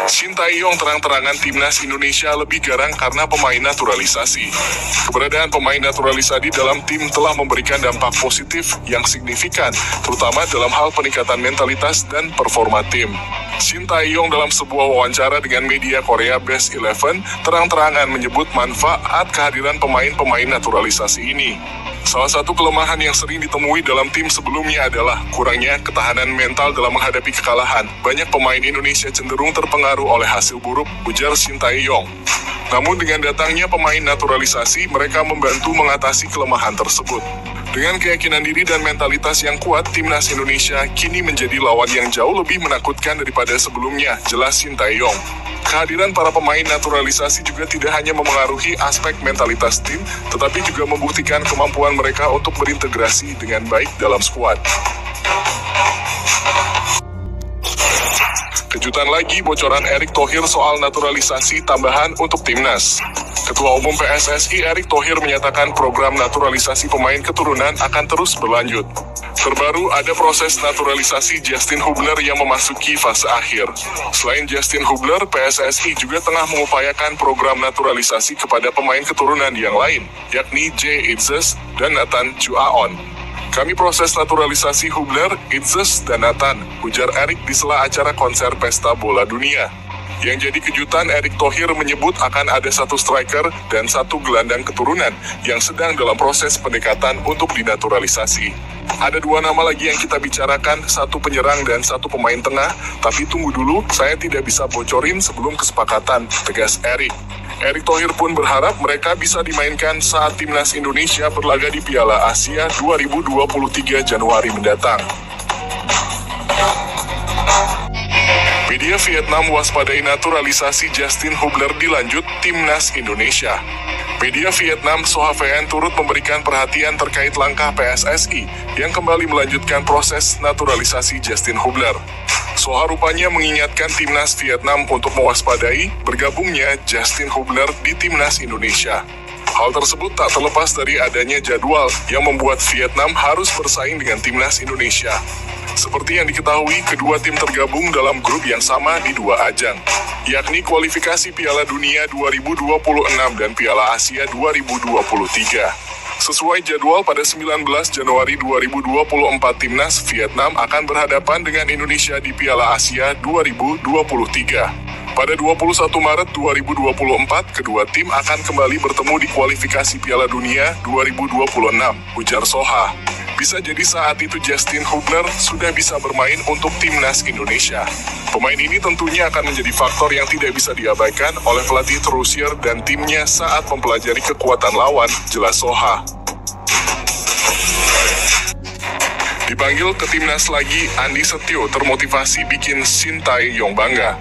Sintayong terang-terangan timnas Indonesia lebih garang karena pemain naturalisasi. Keberadaan pemain naturalisasi dalam tim telah memberikan dampak positif yang signifikan, terutama dalam hal peningkatan mentalitas dan performa tim. Sintayong dalam sebuah wawancara dengan media Korea Best 11 terang-terangan menyebut manfaat kehadiran pemain-pemain naturalisasi ini. Salah satu kelemahan yang sering ditemui dalam tim sebelumnya adalah kurangnya ketahanan mental dalam menghadapi kekalahan. Banyak pemain Indonesia cenderung terpengaruh oleh hasil buruk, ujar Sintayong. Namun dengan datangnya pemain naturalisasi, mereka membantu mengatasi kelemahan tersebut. Dengan keyakinan diri dan mentalitas yang kuat, timnas Indonesia kini menjadi lawan yang jauh lebih menakutkan daripada sebelumnya, jelas Sintayong. Kehadiran para pemain naturalisasi juga tidak hanya memengaruhi aspek mentalitas tim, tetapi juga membuktikan kemampuan mereka untuk berintegrasi dengan baik dalam skuad. Kejutan lagi, bocoran Erick Thohir soal naturalisasi tambahan untuk timnas. Ketua Umum PSSI Erick Thohir menyatakan program naturalisasi pemain keturunan akan terus berlanjut. Terbaru, ada proses naturalisasi Justin Hubner yang memasuki fase akhir. Selain Justin Hubner, PSSI juga tengah mengupayakan program naturalisasi kepada pemain keturunan yang lain, yakni Jay Itzes dan Nathan Chuaon. Kami proses naturalisasi Hubner, Itzes, dan Nathan, ujar Erick di sela acara konser Pesta Bola Dunia. Yang jadi kejutan, Erick Thohir menyebut akan ada satu striker dan satu gelandang keturunan yang sedang dalam proses pendekatan untuk dinaturalisasi. Ada dua nama lagi yang kita bicarakan, satu penyerang dan satu pemain tengah, tapi tunggu dulu, saya tidak bisa bocorin sebelum kesepakatan, tegas Erick. Erick Thohir pun berharap mereka bisa dimainkan saat timnas Indonesia berlaga di Piala Asia 2023 Januari mendatang. Media Vietnam waspadai naturalisasi Justin Hubner dilanjut timnas Indonesia. Media Vietnam Sohavean turut memberikan perhatian terkait langkah PSSI yang kembali melanjutkan proses naturalisasi Justin Hubner. Soha rupanya mengingatkan timnas Vietnam untuk mewaspadai bergabungnya Justin Hubner di timnas Indonesia. Hal tersebut tak terlepas dari adanya jadwal yang membuat Vietnam harus bersaing dengan timnas Indonesia. Seperti yang diketahui, kedua tim tergabung dalam grup yang sama di dua ajang, yakni kualifikasi Piala Dunia 2026 dan Piala Asia 2023. Sesuai jadwal, pada 19 Januari 2024 timnas Vietnam akan berhadapan dengan Indonesia di Piala Asia 2023. Pada 21 Maret 2024, kedua tim akan kembali bertemu di kualifikasi Piala Dunia 2026, ujar Soha. Bisa jadi saat itu Justin Hubner sudah bisa bermain untuk timnas Indonesia. Pemain ini tentunya akan menjadi faktor yang tidak bisa diabaikan oleh pelatih Trusier dan timnya saat mempelajari kekuatan lawan, jelas Soha. Dipanggil ke timnas lagi, Andi Setio termotivasi bikin Sintayong bangga.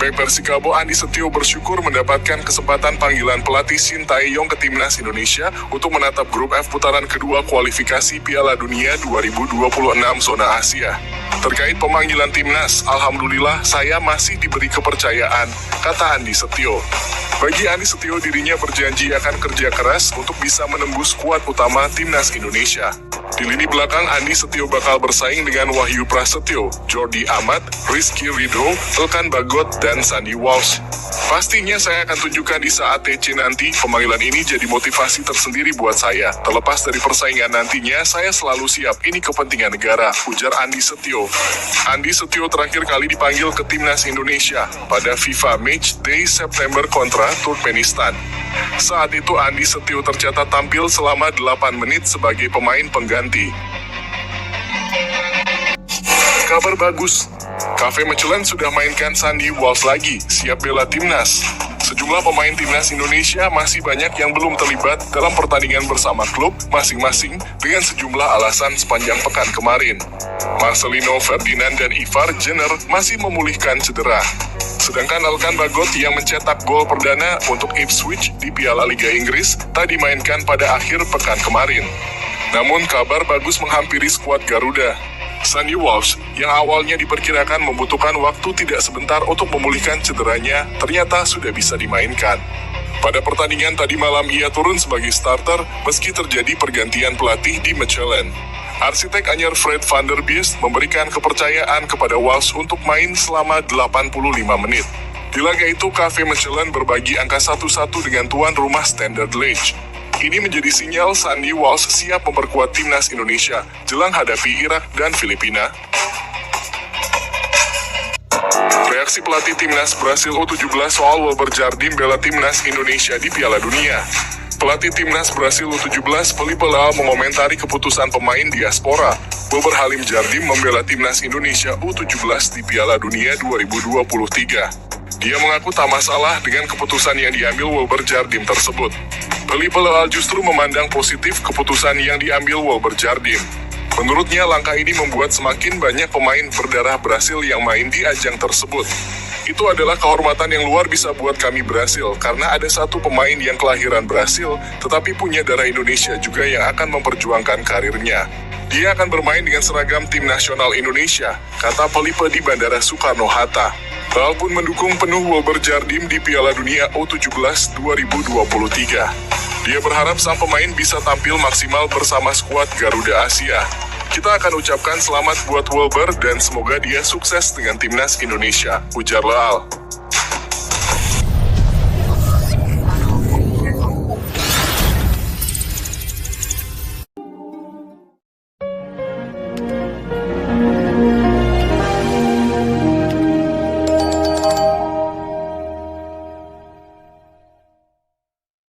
Bek Persikabo Andi Setio bersyukur mendapatkan kesempatan panggilan pelatih Sintayong ke timnas Indonesia untuk menatap grup F putaran kedua kualifikasi Piala Dunia 2026 zona Asia. Terkait pemanggilan timnas, alhamdulillah saya masih diberi kepercayaan, kata Andi Setio. Bagi Andi Setio, dirinya berjanji akan kerja keras untuk bisa menembus skuad utama timnas Indonesia. Di lini belakang, Andi Setio bakal bersaing dengan Wahyu Prasetyo, Jordi Amat, Rizky Ridho, Elkan Bagot, dan Sandy Walsh. Pastinya saya akan tunjukkan di saat TC nanti. Pemanggilan ini jadi motivasi tersendiri buat saya. Terlepas dari persaingan nantinya, saya selalu siap. Ini kepentingan negara, ujar Andi Setio. Andi Setio terakhir kali dipanggil ke timnas Indonesia pada FIFA Match Day September kontra Turkmenistan. Saat itu Andi Setio tercatat tampil selama 8 menit sebagai pemain pengganti. Kabar bagus, Cafe Mechelen sudah mainkan Sandy Walsh lagi, siap bela timnas. Sejumlah pemain timnas Indonesia masih banyak yang belum terlibat dalam pertandingan bersama klub masing-masing dengan sejumlah alasan sepanjang pekan kemarin. Marcelino Ferdinand dan Ivar Jenner masih memulihkan cedera. Sedangkan Elkan Bagot yang mencetak gol perdana untuk Ipswich di Piala Liga Inggris tak dimainkan pada akhir pekan kemarin. Namun kabar bagus menghampiri skuad Garuda. Sandy Walsh, yang awalnya diperkirakan membutuhkan waktu tidak sebentar untuk memulihkan cederanya, ternyata sudah bisa dimainkan. Pada pertandingan tadi malam ia turun sebagai starter meski terjadi pergantian pelatih di Mechelen. Arsitek anyar Fred van der Biest memberikan kepercayaan kepada Walsh untuk main selama 85 menit. Di laga itu, KV Mechelen berbagi angka 1-1 dengan tuan rumah Standard Liège. Ini menjadi sinyal Sandy Walsh siap memperkuat timnas Indonesia jelang hadapi Irak dan Filipina. Reaksi pelatih timnas Brasil U17 soal Wilber Jardim bela timnas Indonesia di Piala Dunia. Pelatih timnas Brasil U17 Felipe Leal mengomentari keputusan pemain diaspora Wilber Halim Jardim membela timnas Indonesia U17 di Piala Dunia 2023. Dia mengaku tak masalah dengan keputusan yang diambil Wilber Jardim tersebut. Felipe Leal justru memandang positif keputusan yang diambil Wilber Jardim. Menurutnya, langkah ini membuat semakin banyak pemain berdarah Brasil yang main di ajang tersebut. Itu adalah kehormatan yang luar biasa buat kami Brasil, karena ada satu pemain yang kelahiran Brasil, tetapi punya darah Indonesia juga yang akan memperjuangkan karirnya. Dia akan bermain dengan seragam tim nasional Indonesia, kata Felipe di Bandara Soekarno-Hatta. Leal pun mendukung penuh Wilber Jardim di Piala Dunia U17 2023. Dia berharap sang pemain bisa tampil maksimal bersama skuad Garuda Asia. Kita akan ucapkan selamat buat Wilber dan semoga dia sukses dengan timnas Indonesia, ujar Leal.